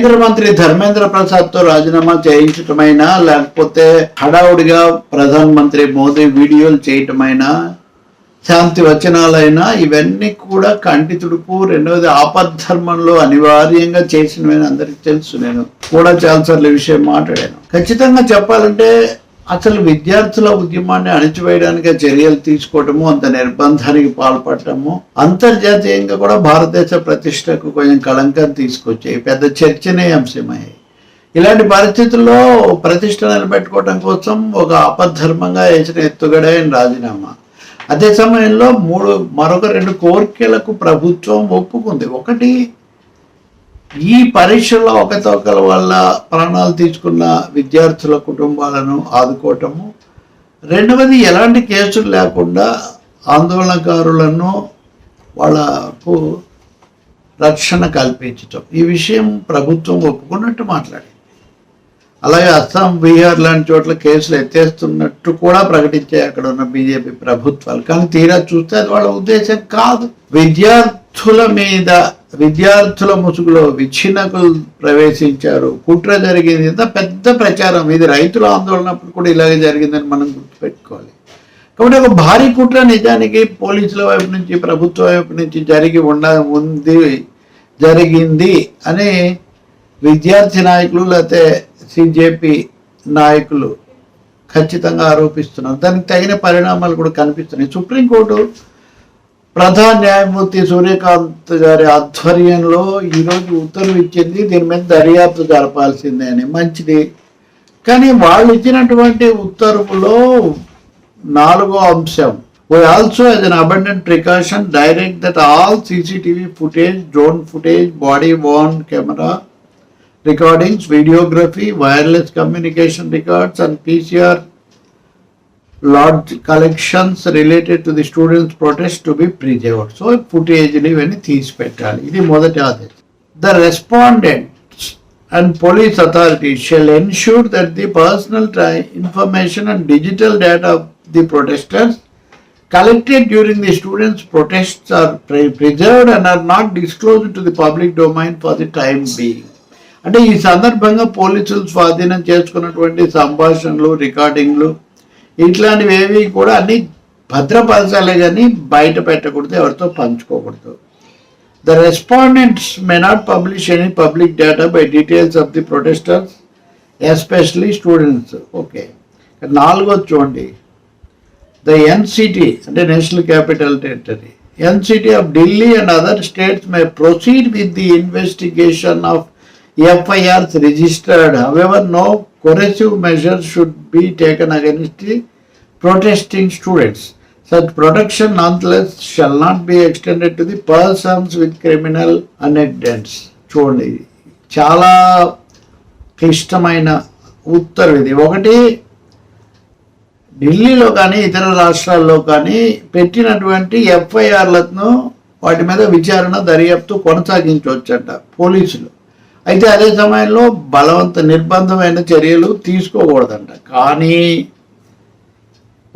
కేంద్ర మంత్రి ధర్మేంద్ర ప్రసాద్తో రాజీనామా చేయించటమైనా, లేకపోతే హడావుడిగా ప్రధానమంత్రి మోదీ వీడియోలు చేయటమైనా, శాంతి వచనాలైనా ఇవన్నీ కూడా కంటి తుడుపు. రెండవది ఆపద్ధర్మంలో అనివార్యంగా చేసినవని అందరికీ తెలుసు. నేను కూడా చాలాసార్లు ఈ విషయం మాట్లాడాను. ఖచ్చితంగా చెప్పాలంటే అసలు విద్యార్థుల ఉద్యమాన్ని అణిచివేయడానికి చర్యలు తీసుకోవటము, అంత నిర్బంధానికి పాల్పడటము అంతర్జాతీయంగా కూడా భారతదేశ ప్రతిష్టకు కొంచెం కళంకం తీసుకొచ్చాయి, పెద్ద చర్చనీయాంశమయ్యాయి. ఇలాంటి పరిస్థితుల్లో ప్రతిష్ట నిలబెట్టుకోవడం కోసం ఒక ఆపద్ధర్మంగా వేసిన ఎత్తుగడే రాజీనామా. అదే సమయంలో మరొక 2 కోరికలకు ప్రభుత్వం ఒప్పుకుంది. ఒకటి, ఈ పరీక్షల్లో అవకతవకల వల్ల ప్రాణాలు తీసుకున్న విద్యార్థుల కుటుంబాలను ఆదుకోవటము. రెండవది, ఎలాంటి కేసులు లేకుండా ఆందోళనకారులను వాళ్లకు రక్షణ కల్పించటం. ఈ విషయం ప్రభుత్వం ఒప్పుకున్నట్టు మాట్లాడింది. అలాగే అస్సాం, బీహార్ లాంటి చోట్ల కేసులు ఎత్తేస్తున్నట్టు కూడా ప్రకటించాయి అక్కడ ఉన్న బీజేపీ ప్రభుత్వాలు. కానీ తీరా చూస్తే అది వాళ్ళ ఉద్దేశం కాదు. విద్యార్థుల ముసుగులో విచ్ఛిన్నకులు ప్రవేశించారు, కుట్ర జరిగింది. ఇంత పెద్ద ప్రచారం ఇది. రైతుల ఆందోళనప్పుడు కూడా ఇలాగే జరిగిందని మనం గుర్తుపెట్టుకోవాలి. కాబట్టి ఒక భారీ కుట్ర నిజానికి పోలీసుల వైపు నుంచి, ప్రభుత్వ వైపు నుంచి జరిగింది అని విద్యార్థి నాయకులు లేకపోతే సిజేపీ నాయకులు ఖచ్చితంగా ఆరోపిస్తున్నారు. దానికి తగిన పరిణామాలు కూడా కనిపిస్తున్నాయి. సుప్రీంకోర్టు ప్రధాన న్యాయమూర్తి సూర్యకాంత్ గారి ఆధ్వర్యంలో ఈరోజు ఉత్తర్వు ఇచ్చింది, దీని మీద దర్యాప్తు జరపాల్సిందే అని. మంచిది. కానీ వాళ్ళు ఇచ్చినటువంటి ఉత్తర్వులో 4వ అంశం, we also as an abundant precaution direct that all CCTV footage, drone footage, body worn camera recordings, videography, wireless communication records and PCR large collections related to the students' protest to be preserved. So, footage ni veni teesi pettali. Idi modati adesam. The respondents and police authorities shall ensure that the personal information and digital data of the protesters collected during the students' protests are preserved and are not disclosed to the public domain for the time being. అంటే ఈ సందర్భంగా పోలీసులు స్వాధీనం చేసుకున్నటువంటి సంభాషణలు, రికార్డింగ్లు ఇట్లాంటివి ఏవి కూడా అన్ని భద్రపరచాలి కానీ బయట పెట్టకూడదు, ఎవరితో పంచుకోకూడదు. The respondents may not publish any public data by details of the protesters, especially students. Okay, 4వ చూడండి. The NCT అంటే national capital territory, NCT of Delhi and other states may proceed with the investigation of FIRs registered. However, no coercive measures should be taken against the protesting students. Such protection nonetheless shall not be extended to the persons with criminal antecedents. చూడండి, చాలా క్లిష్టమైన ఉత్తర్వు ఇది. ఒకటి, ఢిల్లీలో కానీ ఇతర రాష్ట్రాల్లో కానీ పెట్టినటువంటి FIRలను వాటి మీద విచారణ, దర్యాప్తు కొనసాగించవచ్చంట పోలీసులు. అయితే అదే సమయంలో నిర్బంధమైన చర్యలు తీసుకోకూడదంట. కానీ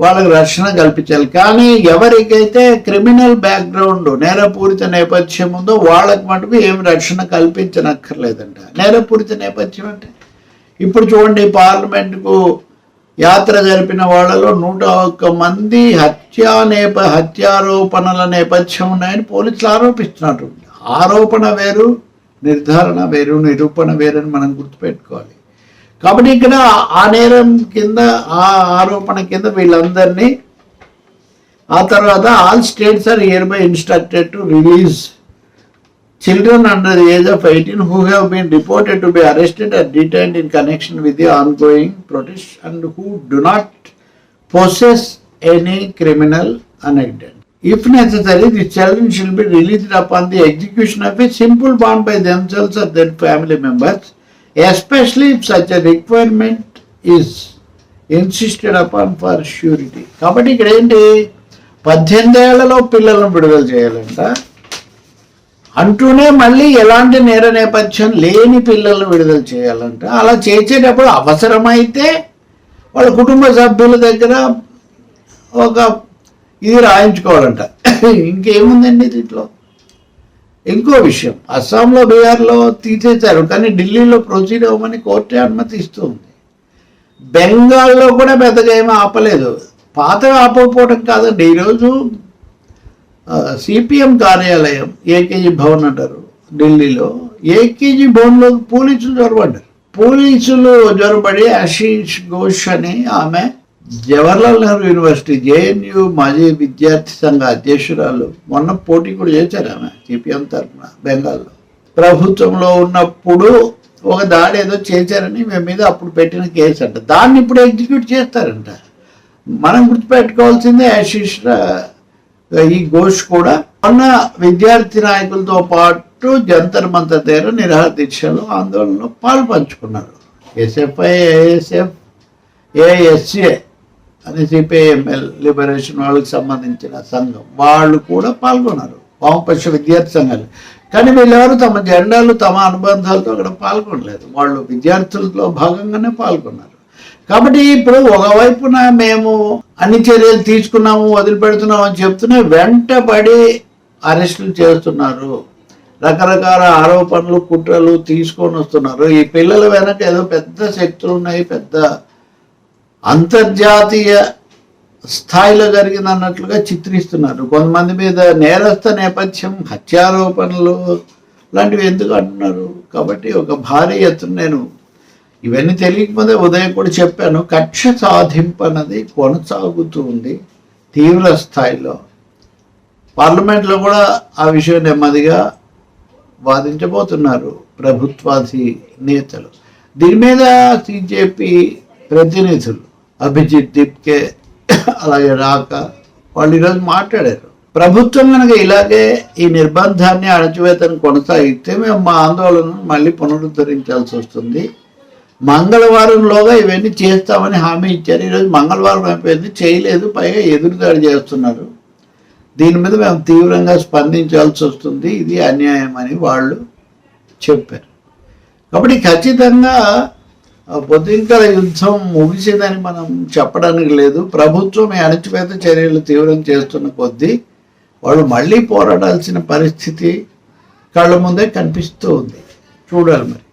వాళ్ళకి రక్షణ కల్పించాలి. కానీ ఎవరికైతే క్రిమినల్ బ్యాక్గ్రౌండ్, నేరపూరిత నేపథ్యం ఉందో వాళ్ళకి మటుకు ఏమి రక్షణ కల్పించనక్కర్లేదంట. నేరపూరిత నేపథ్యం అంటే ఇప్పుడు చూడండి, పార్లమెంటుకు యాత్ర జరిపిన వాళ్ళలో 101 మంది హత్యారోపణల నేపథ్యం ఉన్నాయని పోలీసులు ఆరోపిస్తున్నారు. ఆరోపణ వేరు, నిర్ధారణ వేరు, నిరూపణ వేరని మనం గుర్తుపెట్టుకోవాలి. కాబట్టి ఇక్కడ ఆ నేరం కింద, ఆ ఆరోపణ కింద వీళ్ళందరినీ, ఆ తర్వాత all states are hereby instructed to release children under the age of 18 who have been reported to be arrested or detained in connection with the ongoing protests and who do not possess any criminal antecedents. If necessary, the children shall be released upon the execution of a simple bond by themselves or their family members, especially if such a requirement is insisted upon for surety. కాబట్టి ఇక్కడ ఏంటి, 18 ఏళ్లలో పిల్లలను విడుదల చేయాలంట అంటూనే మళ్ళీ ఎలాంటి నేర నేపథ్యం లేని పిల్లలను విడుదల చేయాలంట. అలా చేసేటప్పుడు అవసరమైతే వాళ్ళ కుటుంబ సభ్యుల దగ్గర ఒక ఇది రాయించుకోవాలంట. ఇంకేముందండి దీంట్లో? ఇంకో విషయం, అస్సాంలో బీహార్లో తీసేశారు, కానీ ఢిల్లీలో ప్రొసీడ్ అవ్వమని కోర్టే అనుమతి ఇస్తుంది. బెంగాల్లో కూడా పెద్దగా ఏమీ ఆపలేదు. పాతగా ఆపకపోవడం కాదండి. ఈరోజు సిపిఎం కార్యాలయం ఏకేజీ భవన్ అంటారు ఢిల్లీలో, ఏకేజీ భవన్లో పోలీసులు జొరబడి ఆశీష్ ఘోష్ అని ఆమె జవహర్లాల్ నెహ్రూ యూనివర్సిటీ జేఎన్యు మాజీ విద్యార్థి సంఘ అధ్యక్షురాలు, మొన్న పోటీ కూడా చేశారు ఆమె సిపిఎం తరఫున బెంగాల్లో. ప్రభుత్వంలో ఉన్నప్పుడు ఒక దాడి ఏదో చేశారని మేము మీద అప్పుడు పెట్టిన కేసు అంట, దాన్ని ఇప్పుడు ఎగ్జిక్యూట్ చేస్తారంట. మనం గుర్తుపెట్టుకోవాల్సిందే ఆశీష్ ఈ ఘోష్ కూడా మొన్న విద్యార్థి నాయకులతో పాటు జంతర్ మంతర్ దగ్గర నిరాహార దీక్షలో ఆందోళనలో పాల్పంచుకున్నారు. ఎస్ఎఫ్ఐ, ఏఎస్ఎఫ్, ఏఎస్ఏ అని సిపిఐఎంఎల్ లిబరేషన్ వాళ్ళకి సంబంధించిన సంఘం వాళ్ళు కూడా పాల్గొన్నారు, వామపక్ష విద్యార్థి సంఘాలు. కానీ వీళ్ళెవరు తమ జెండాలు తమ అనుబంధాలతో అక్కడ పాల్గొనలేదు, వాళ్ళు విద్యార్థులతో భాగంగానే పాల్గొన్నారు. కాబట్టి ఇప్పుడు ఒకవైపున మేము అన్ని చర్యలు తీసుకున్నాము వదిలిపెడుతున్నాము అని చెప్తూనే వెంటబడి అరెస్టులు చేస్తున్నారు, రకరకాల ఆరోపణలు కుట్రలు తీసుకొని వస్తున్నారు. ఈ పిల్లల వెనక ఏదో పెద్ద శక్తులు ఉన్నాయి, పెద్ద అంతర్జాతీయ స్థాయిలో జరిగింది అన్నట్లుగా చిత్రిస్తున్నారు. కొంతమంది మీద నేరస్థ నేపథ్యం, హత్యారోపణలు లాంటివి ఎందుకు అంటున్నారు. కాబట్టి ఒక భారీ ఎత్తున నేను ఇవన్నీ తెలియకపోతే ఉదయం కూడా చెప్పాను, కక్ష సాధింపు అన్నది కొనసాగుతూ ఉంది తీవ్ర స్థాయిలో. పార్లమెంట్లో కూడా ఆ విషయం నెమ్మదిగా వాదించబోతున్నారు ప్రభుత్వాది నేతలు. దీని మీద సిజేపీ ప్రతినిధులు అభిజిత్ దిప్కే అలాగే రాక వాళ్ళు ఈరోజు మాట్లాడారు. ప్రభుత్వం కనుక ఇలాగే ఈ నిర్బంధాన్ని అణచివేతను కొనసాగితే మేము మా ఆందోళనను మళ్ళీ పునరుద్ధరించాల్సి వస్తుంది, మంగళవారంలోగా ఇవన్నీ చేస్తామని హామీ ఇచ్చారు. ఈరోజు మంగళవారం అయిపోయింది, చేయలేదు, పైగా ఎదురుదాడి చేస్తున్నారు. దీని మీద మేము తీవ్రంగా స్పందించాల్సి వస్తుంది, ఇది అన్యాయం అని వాళ్ళు చెప్పారు. కాబట్టి ఖచ్చితంగా పొద్దుంకల యుద్ధం ముగిసిందని మనం చెప్పడానికి లేదు. ప్రభుత్వం ఈ అణచివేత చర్యలు తీవ్రం చేస్తున్న కొద్దీ వాళ్ళు మళ్ళీ పోరాడాల్సిన పరిస్థితి కళ్ళ ముందే కనిపిస్తూ ఉంది. చూడాలి మరి.